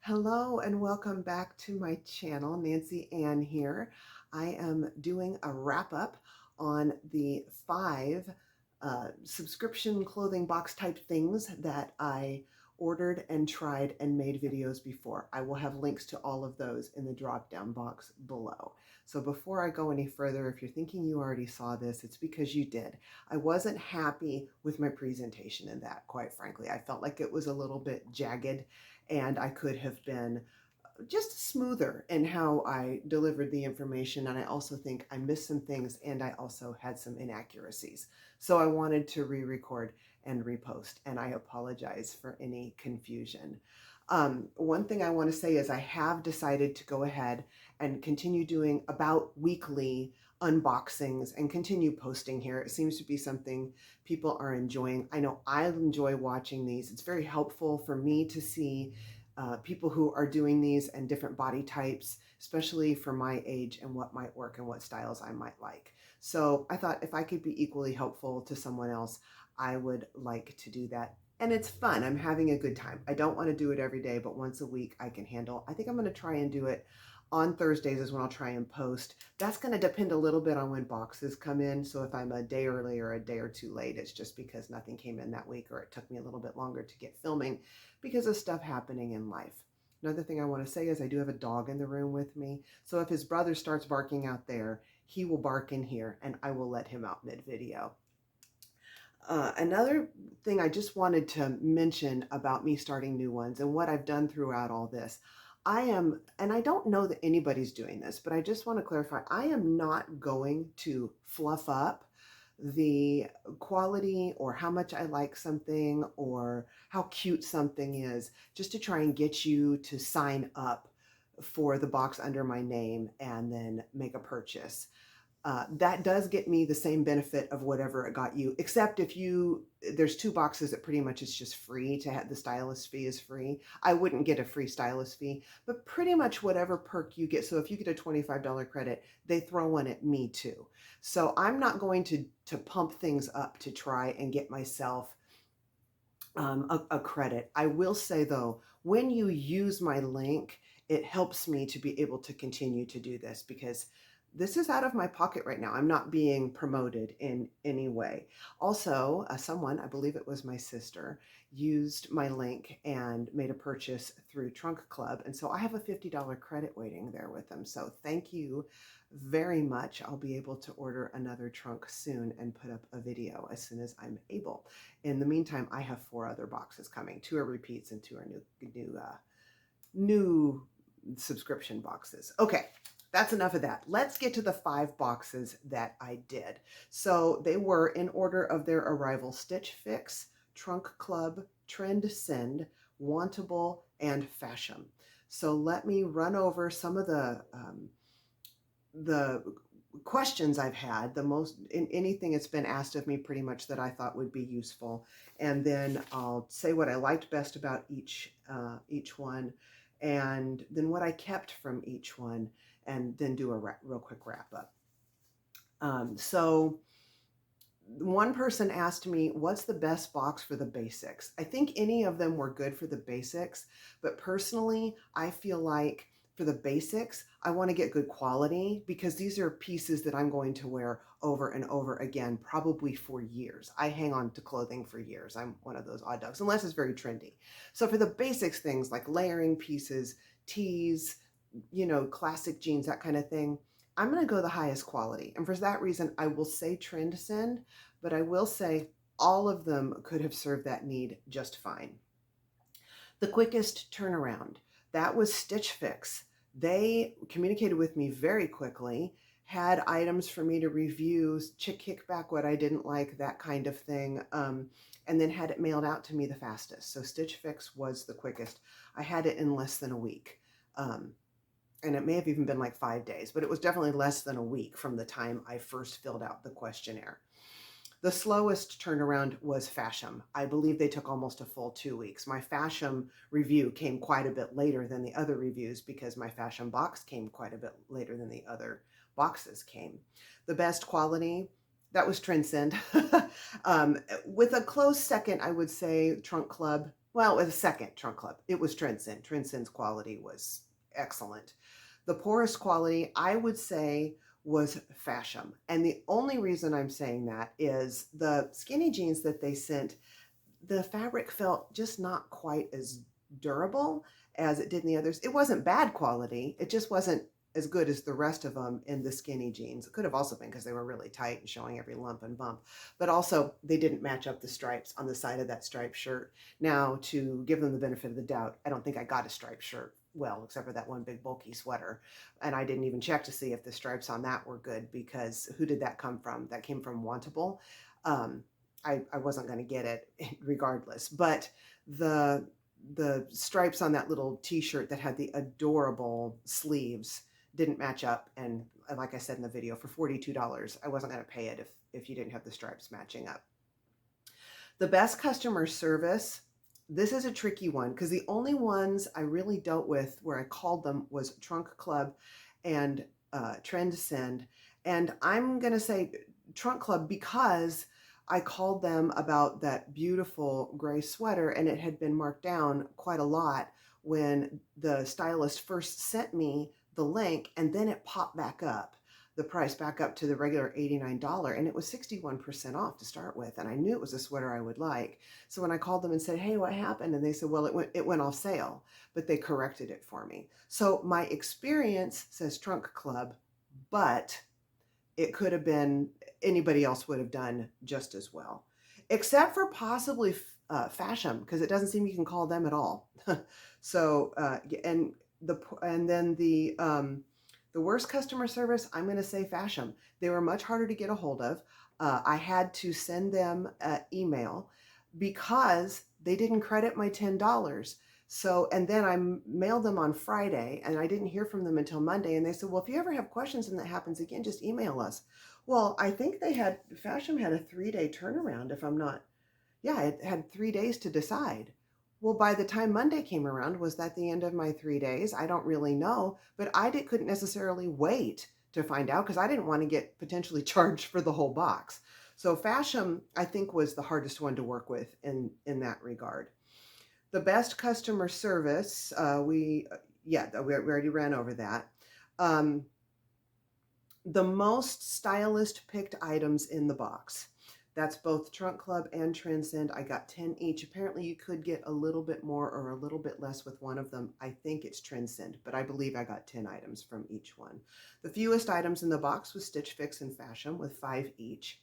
Hello and welcome back to my channel. Nancy Ann here. I am doing a wrap up on the 5 subscription clothing box type things that I ordered and tried and made videos before. I will have links to all of those in the drop down box below. So before I go any further, if you're thinking you already saw this, it's because you did. I wasn't happy with my presentation in that, quite frankly. I felt like it was a little bit jagged and I could have been just smoother in how I delivered the information. And I also think I missed some things and I also had some inaccuracies. So I wanted to re-record and repost, and I apologize for any confusion. One thing I want to say is I have decided to go ahead and continue doing about weekly unboxings and continue posting here. It seems to be something people are enjoying. I know I enjoy watching these. It's very helpful for me to see people who are doing these and different body types, especially for my age and what might work and what styles I might like. So I thought if I could be equally helpful to someone else, I would like to do that. And it's fun. I'm having a good time. I don't want to do it every day, but once a week I can handle. I think I'm going to try and do it on Thursdays is when I'll try and post. That's going to depend a little bit on when boxes come in. So if I'm a day early or a day or two late, it's just because nothing came in that week or it took me a little bit longer to get filming because of stuff happening in life. Another thing I want to say is I do have a dog in the room with me. So if his brother starts barking out there, he will bark in here and I will let him out mid-video. Another thing I just wanted to mention about me starting new ones and what I've done throughout all this, and I don't know that anybody's doing this, but I just want to clarify, I am not going to fluff up the quality or how much I like something or how cute something is just to try and get you to sign up for the box under my name and then make a purchase. That does get me the same benefit of whatever it got you, except if there's 2 boxes that pretty much it's just free to have. The stylist fee is free. I wouldn't get a free stylist fee, but pretty much whatever perk you get. So if you get a $25 credit, they throw one at me too. So I'm not going to pump things up to try and get myself a credit. I will say though, when you use my link, it helps me to be able to continue to do this because this is out of my pocket right now. I'm not being promoted in any way. Also, someone, I believe it was my sister, used my link and made a purchase through Trunk Club. And so I have a $50 credit waiting there with them. So thank you very much. I'll be able to order another trunk soon and put up a video as soon as I'm able. In the meantime, I have 4 other boxes coming. 2 are repeats and 2 are new subscription boxes. Okay, that's enough of that. Let's get to the 5 boxes that I did. So they were in order of their arrival: Stitch Fix, Trunk Club, Trend Send, Wantable, and Fashion. So let me run over some of the questions I've had, the most in anything that's been asked of me pretty much that I thought would be useful. And then I'll say what I liked best about each one, and then what I kept from each one, and then do a real quick wrap up. So one person asked me, what's the best box for the basics? I think any of them were good for the basics, but personally, I feel like for the basics, I want to get good quality because these are pieces that I'm going to wear over and over again, probably for years. I hang on to clothing for years. I'm one of those odd dogs, unless it's very trendy. So for the basics things like layering pieces, tees, classic jeans, that kind of thing, I'm going to go the highest quality. And for that reason, I will say Trend Send, but I will say all of them could have served that need just fine. The quickest turnaround, that was Stitch Fix. They communicated with me very quickly, had items for me to review, kick back what I didn't like, that kind of thing, and then had it mailed out to me the fastest. So Stitch Fix was the quickest. I had it in less than a week. And it may have even been like 5 days, but it was definitely less than a week from the time I first filled out the questionnaire. The slowest turnaround was Fashion. I believe they took almost a full 2 weeks. My Fashion review came quite a bit later than the other reviews because my Fashion box came quite a bit later than the other boxes came. The best quality, that was Transcend. With a close second, I would say Trunk Club. Well, with a second Trunk Club, it was Transcend. Transcend's quality was excellent. The poorest quality, I would say, was Fasham. And the only reason I'm saying that is the skinny jeans that they sent, the fabric felt just not quite as durable as it did in the others. It wasn't bad quality. It just wasn't as good as the rest of them in the skinny jeans. It could have also been because they were really tight and showing every lump and bump. But also, they didn't match up the stripes on the side of that striped shirt. Now, to give them the benefit of the doubt, I don't think I got a striped shirt well, except for that one big bulky sweater. And I didn't even check to see if the stripes on that were good, because who did that come from? That came from Wantable. I wasn't going to get it regardless. But the stripes on that little t-shirt that had the adorable sleeves didn't match up. And like I said in the video, for $42, I wasn't going to pay it if you didn't have the stripes matching up. The best customer service, this is a tricky one because the only ones I really dealt with where I called them was Trunk Club and Transcend. And I'm going to say Trunk Club because I called them about that beautiful gray sweater, and it had been marked down quite a lot when the stylist first sent me the link, and then it popped back up, the price back up to the regular $89, and it was 61% off to start with, and I knew it was a sweater I would like. So when I called them and said, hey, what happened? And they said, well, it went off sale, but they corrected it for me. So my experience says Trunk Club, but it could have been anybody else would have done just as well, except for possibly Fasham, because it doesn't seem you can call them at all. So and then the worst customer service, I'm going to say Fasham. They were much harder to get a hold of. I had to send them an email because they didn't credit my $10. So, and then I mailed them on Friday, and I didn't hear from them until Monday. And they said, well, if you ever have questions and that happens again, just email us. Well, I think Fasham had a 3-day turnaround, if I'm not, yeah, it had 3 days to decide. Well, by the time Monday came around, was that the end of my 3 days? I don't really know, but couldn't necessarily wait to find out because I didn't want to get potentially charged for the whole box. So Fasham, I think, was the hardest one to work with in that regard. The best customer service, we already ran over that. The most stylist picked items in the box. That's both Trunk Club and Transcend. I got 10 each. Apparently you could get a little bit more or a little bit less with one of them. I think it's Transcend, but I believe I got 10 items from each one. The fewest items in the box was Stitch Fix and Fasham with 5 each.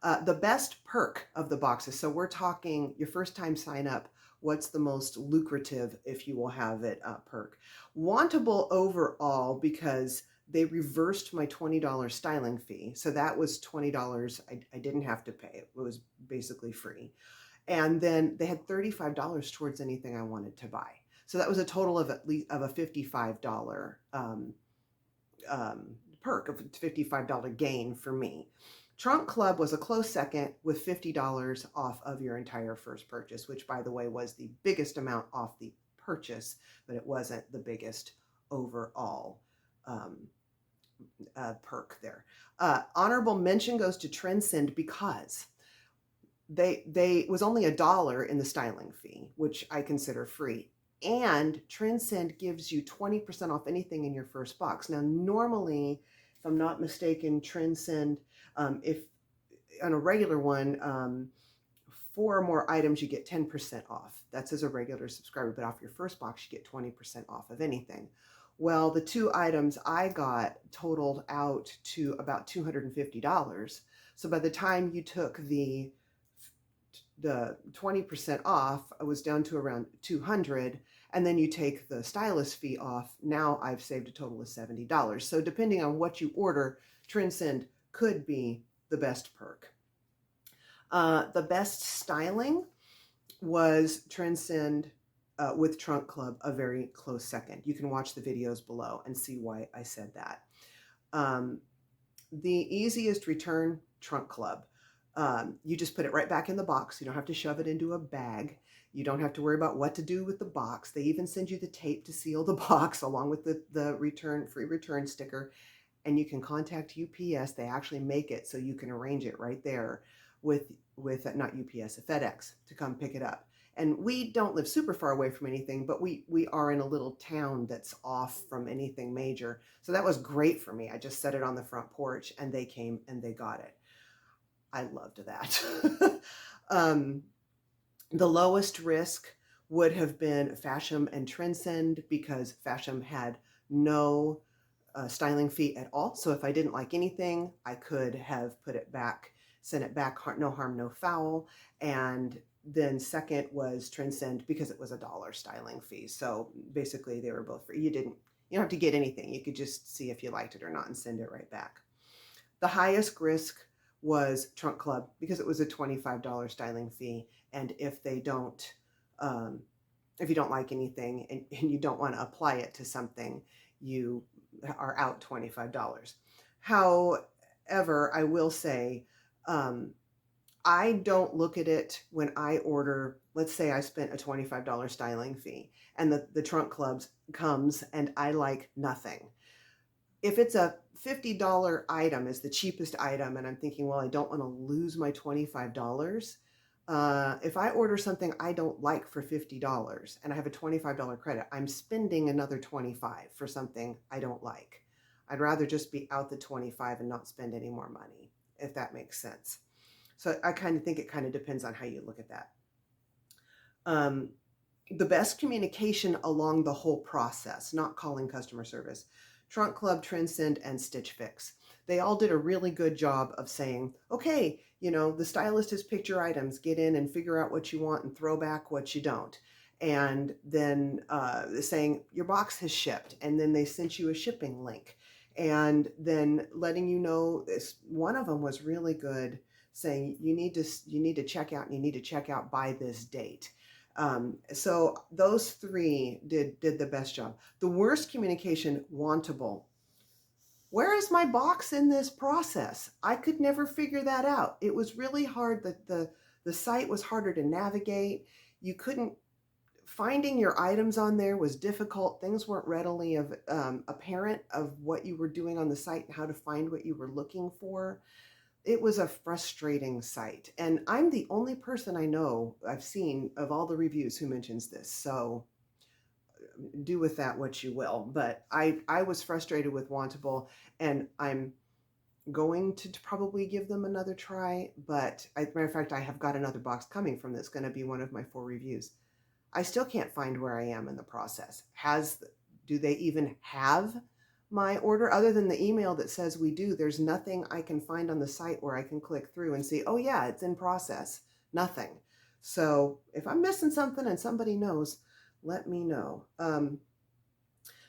The best perk of the boxes, so we're talking your first time sign up, what's the most lucrative, if you will have it, perk? Wantable overall, because they reversed my $20 styling fee. So that was $20 I didn't have to pay. It was basically free. And then they had $35 towards anything I wanted to buy. So that was a total of at least of a $55 perk, of $55 gain for me. Trunk Club was a close second with $50 off of your entire first purchase, which, by the way, was the biggest amount off the purchase, but it wasn't the biggest overall perk there. Honorable mention goes to Transcend because they was only $1 in the styling fee, which I consider free. And Transcend gives you 20% off anything in your first box. Now, normally, if I'm not mistaken, Transcend, if on a regular one, 4 or more items, you get 10% off. That's as a regular subscriber, but off your first box, you get 20% off of anything. Well, the 2 items I got totaled out to about $250. So by the time you took the 20% off, I was down to around $200, and then you take the stylist fee off. Now I've saved a total of $70. So depending on what you order, Transcend could be the best perk. The best styling was Transcend with Trunk Club, a very close second. You can watch the videos below and see why I said that. The easiest return, Trunk Club. You just put it right back in the box. You don't have to shove it into a bag. You don't have to worry about what to do with the box. They even send you the tape to seal the box along with the free return sticker. And you can contact UPS. They actually make it so you can arrange it right there with not UPS, FedEx, to come pick it up. And we don't live super far away from anything, but we are in a little town that's off from anything major. So that was great for me. I just set it on the front porch and they came and they got it. I loved that. um, the lowest risk would have been Fasham and Trendsend because Fasham had no styling fee at all. So if I didn't like anything, I could have put it back, sent it back, no harm, no foul. And then second was Transcend because it was $1 styling fee. So basically they were both free. You don't have to get anything. You could just see if you liked it or not and send it right back. The highest risk was Trunk Club because it was a $25 styling fee. And if they don't, if you don't like anything and you don't want to apply it to something, you are out $25. However, I will say, I don't look at it when I order, let's say I spent a $25 styling fee and the Trunk Clubs comes and I like nothing. If it's a $50 item is the cheapest item and I'm thinking, well, I don't want to lose my $25. If I order something I don't like for $50 and I have a $25 credit, I'm spending another $25 for something I don't like. I'd rather just be out the $25 and not spend any more money, if that makes sense. So I kind of think it kind of depends on how you look at that. The best communication along the whole process, not calling customer service, Trunk Club, Transcend, and Stitch Fix. They all did a really good job of saying, okay, the stylist has picked your items, get in and figure out what you want and throw back what you don't. And then saying your box has shipped, and then they sent you a shipping link. And then letting you know this, one of them was really good, saying you need to check out and you need to check out by this date. So those three did the best job. The worst communication, Wantable. Where is my box in this process? I could never figure that out. It was really hard. The site was harder to navigate. You couldn't, finding your items on there was difficult. Things weren't readily apparent of what you were doing on the site and how to find what you were looking for. It was a frustrating site. And I'm the only person I know I've seen of all the reviews who mentions this. So do with that what you will. But I was frustrated with Wantable, and I'm going to probably give them another try. But as a matter of fact, I have got another box coming from that's going to be one of my 4 reviews. I still can't find where I am in the process. Do they even have my order other than the email that says we do? There's nothing I can find on the site where I can click through and see, oh yeah, it's in process. Nothing. So if I'm missing something and somebody knows, let me know.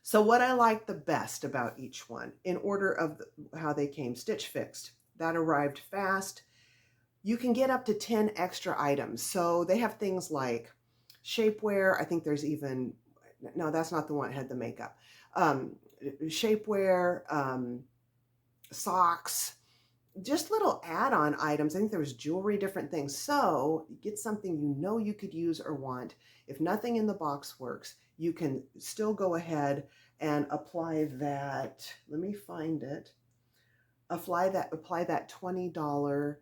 So what I like the best about each one, in order of how they came: Stitch Fixed, that arrived fast. You can get up to 10 extra items. So they have things like shapewear. I think there's even, no, that's not the one that had the makeup. Shapewear, socks, just little add-on items. I think there was jewelry, different things. So you get something you could use or want. If nothing in the box works, you can still go ahead and apply that. Let me find it. Apply that $20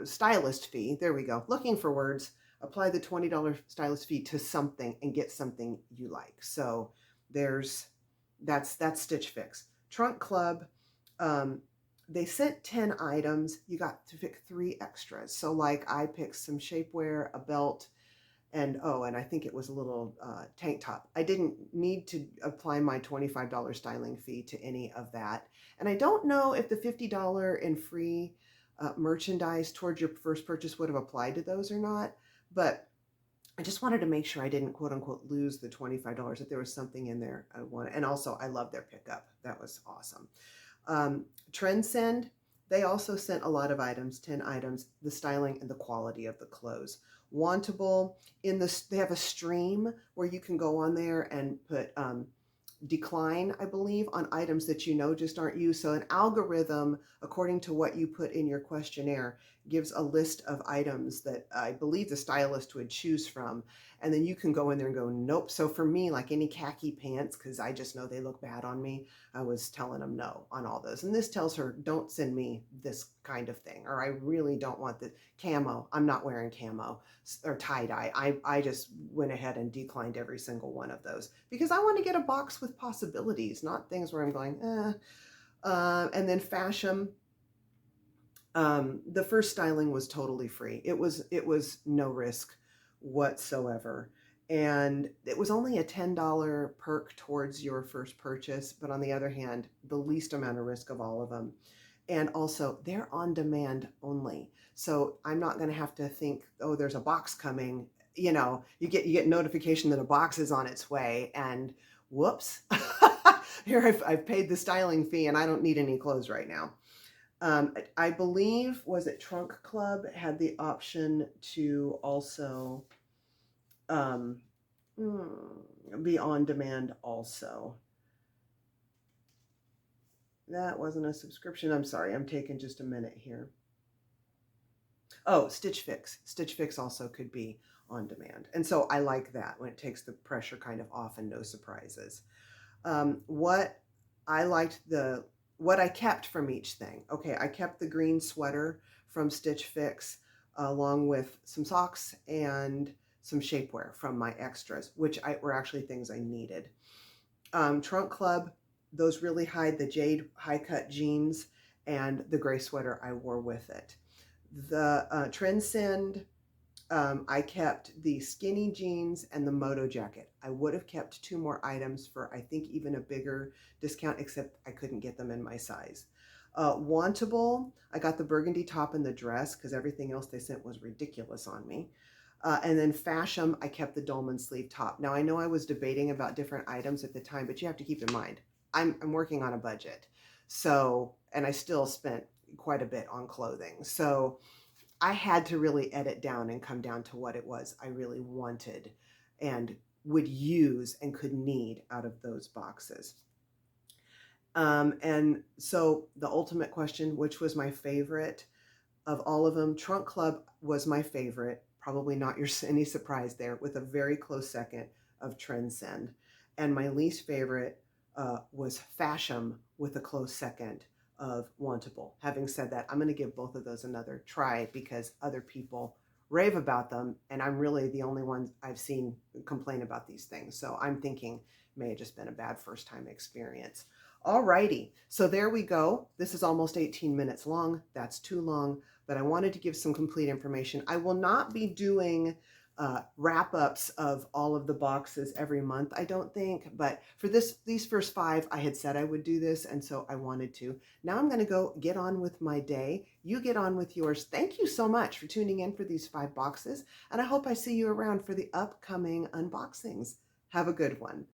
stylist fee. There we go. Looking for words. Apply the $20 stylist fee to something and get something you like. So that's Stitch Fix. Trunk Club, they sent 10 items. You got to pick 3 extras. So like I picked some shapewear, a belt, and I think it was a little tank top. I didn't need to apply my $25 styling fee to any of that. And I don't know if the $50 in free merchandise towards your first purchase would have applied to those or not, but I just wanted to make sure I didn't quote unquote lose the $25, that there was something in there I wanted. And also I love their pickup. That was awesome. Trendsend, they also sent a lot of items, 10 items, the styling and the quality of the clothes. Wantable, they have a stream where you can go on there and put decline, I believe, on items that just aren't you. So an algorithm, according to what you put in your questionnaire, gives a list of items that I believe the stylist would choose from. And then you can go in there and go, nope. So for me, like any khaki pants, because I just know they look bad on me, I was telling them no on all those. And this tells her, don't send me this kind of thing, or I really don't want the camo. I'm not wearing camo or tie-dye. I just went ahead and declined every single one of those because I want to get a box with possibilities, not things where I'm going, eh. And then fashion. The first styling was totally free. It was no risk whatsoever. And it was only a $10 perk towards your first purchase, but on the other hand, the least amount of risk of all of them. And also, they're on demand only. So I'm not going to have to think, oh, there's a box coming. You get notification that a box is on its way, and whoops, here I've paid the styling fee and I don't need any clothes right now. I believe, was it Trunk Club had the option to also um, be on demand also. That wasn't a subscription. I'm sorry. I'm taking just a minute here. Oh, Stitch Fix. Stitch Fix also could be on demand. And so I like that when it takes the pressure kind of off and no surprises. What I liked what I kept from each thing. Okay, I kept the green sweater from Stitch Fix along with some socks and some shapewear from my extras, which were actually things I needed. Trunk Club, those really hide the jade high cut jeans and the gray sweater I wore with it. The Transcend, I kept the skinny jeans and the moto jacket. I would have kept two more items for, I think, even a bigger discount, except I couldn't get them in my size. Wantable, I got the burgundy top and the dress because everything else they sent was ridiculous on me. And then Fashion, I kept the dolman sleeve top. Now, I know I was debating about different items at the time, but you have to keep in mind, I'm working on a budget. So, and I still spent quite a bit on clothing. So I had to really edit down and come down to what it was I really wanted and would use and could need out of those boxes. And so the ultimate question, which was my favorite of all of them, Trunk Club was my favorite. Probably not any surprise there, with a very close second of Transcend. And my least favorite was Fashion, with a close second of Wantable. Having said that, I'm going to give both of those another try because other people rave about them, and I'm really the only one I've seen complain about these things. So I'm thinking may have just been a bad first time experience. Alrighty, so there we go. This is almost 18 minutes long. That's too long, but I wanted to give some complete information. I will not be doing wrap-ups of all of the boxes every month, I don't think, but for these first 5, I had said I would do this, and so I wanted to. Now I'm going to go get on with my day. You get on with yours. Thank you so much for tuning in for these 5 boxes, and I hope I see you around for the upcoming unboxings. Have a good one.